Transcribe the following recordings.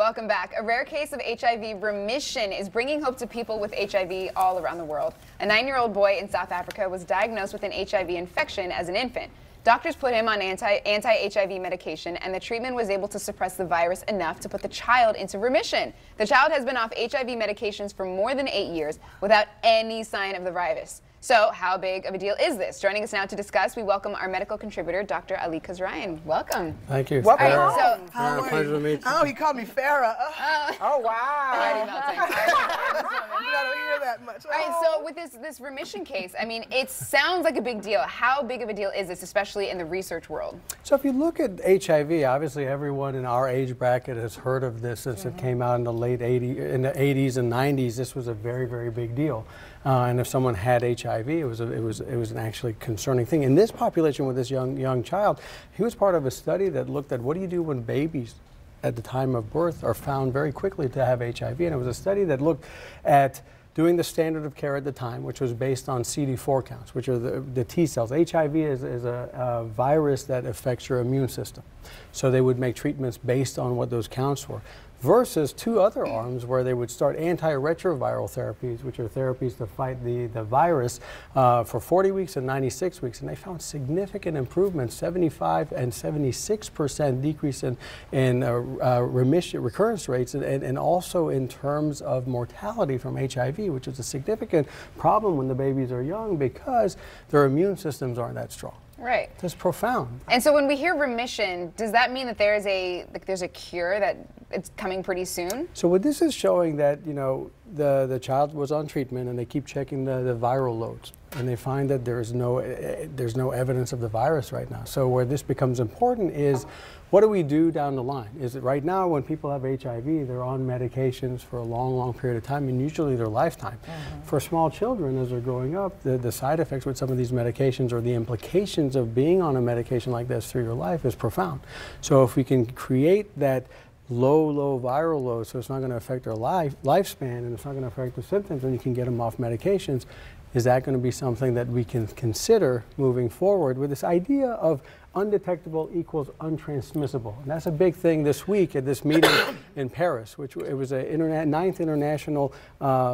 welcome back. A rare case of HIV remission is bringing hope to people with HIV all around the world. A 9-year-old boy in South Africa was diagnosed with an HIV infection as an infant. Doctors put him on anti-HIV medication, and the treatment was able to suppress the virus enough to put the child into remission. The child has been off HIV medications for more than 8 years without any sign of the virus. So how big of a deal is this? Joining us now to discuss, we welcome our medical contributor, Dr. Ali Kasraeian. Welcome. Thank you. Welcome. Pleasure to meet you. Oh, he called me Farrah. Oh, wow. You don't hear that much. All right, so with this remission case, I mean, it sounds like a big deal. How big of a deal is this, especially in the research world? So if you look at HIV, obviously everyone in our age bracket has heard of this since it came out in the late 80s and 90s. This was a very, very big deal. And if someone had HIV, it was an actually concerning thing. In this population with this young child, he was part of a study that looked at what do you do when babies at the time of birth are found very quickly to have HIV. And it was a study that looked at doing the standard of care at the time, which was based on CD4 counts, which are the T cells. HIV is a virus that affects your immune system. So they would make treatments based on what those counts were, versus two other arms where they would start antiretroviral therapies, which are therapies to fight the virus for 40 weeks and 96 weeks. And they found significant improvements, 75 and 76% decrease in recurrence rates, and also in terms of mortality from HIV, which is a significant problem when the babies are young because their immune systems aren't that strong. Right. That's profound. And so when we hear remission, does that mean that there's a cure, that it's coming pretty soon? So what this is showing that, you know, the child was on treatment and they keep checking the viral loads, and they find that there's no evidence of the virus right now. So where this becomes important is, what do we do down the line? Is it right now when people have HIV, they're on medications for a long period of time, and usually their lifetime. For small children, as they're growing up, the side effects with some of these medications or the implications of being on a medication like this through your life is profound. So if we can create that low viral load, so it's not going to affect their lifespan and it's not going to affect the symptoms, and you can get them off medications, is that going to be something that we can consider moving forward with this idea of undetectable equals untransmissible? And that's a big thing this week at this meeting in Paris, which it was a 9th international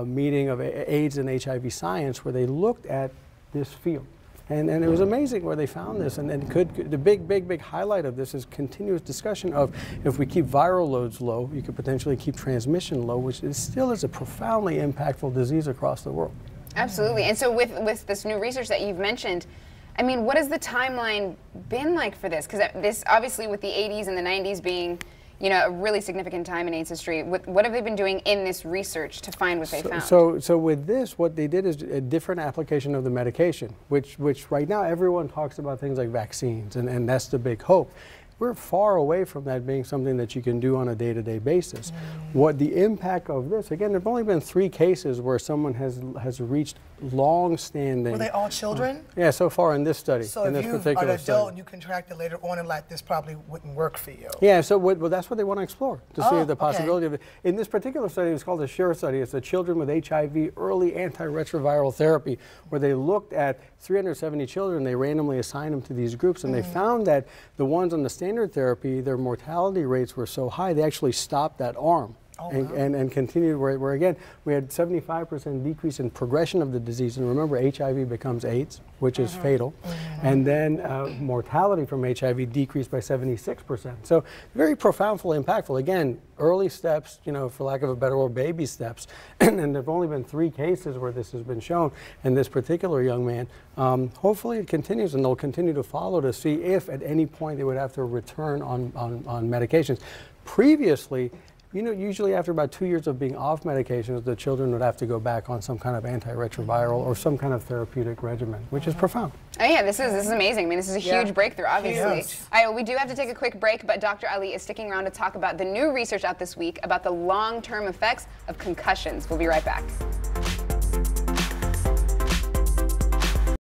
meeting of AIDS and HIV science, where they looked at this field. And it was amazing where they found this, and the big highlight of this is continuous discussion of, if we keep viral loads low, you could potentially keep transmission low, which still is a profoundly impactful disease across the world. Absolutely. And so with this new research that you've mentioned, I mean, what has the timeline been like for this? Because this, obviously, with the 80s and the 90s being, you know, a really significant time in AIDS history, what have they been doing in this research to find what they found? So with this, what they did is a different application of the medication, which right now everyone talks about things like vaccines, and that's the big hope. We're far away from that being something that you can do on a day-to-day basis. What the impact of this, again, there have only been 3 cases where someone has reached long-standing. Were they all children? Yeah, so far in this study. So in if this you particular are an adult study. and you contracted later on in life, this probably wouldn't work for you. Yeah, so well, that's what they want to explore, to see the possibility of it. Okay. In this particular study, it's called the SURE study. It's the Children with HIV Early Antiretroviral Therapy, where they looked at 370 children. They randomly assigned them to these groups, and they found that the ones on the standard therapy, their mortality rates were so high, they actually stopped that arm. And continued where again, we had 75% decrease in progression of the disease. And remember, HIV becomes AIDS, which is fatal. And then mortality from HIV decreased by 76%. So very profoundly impactful. Again, early steps, you know, for lack of a better word, baby steps. And there have only been 3 cases where this has been shown in this particular young man. Hopefully it continues, and they'll continue to follow to see if at any point they would have to return on medications. Previously, you know, usually after about 2 years of being off medications, the children would have to go back on some kind of antiretroviral or some kind of therapeutic regimen, which is profound. Oh yeah, this is amazing. I mean, this is a huge breakthrough, obviously. All right, well, we do have to take a quick break, but Dr. Ali is sticking around to talk about the new research out this week about the long-term effects of concussions. We'll be right back.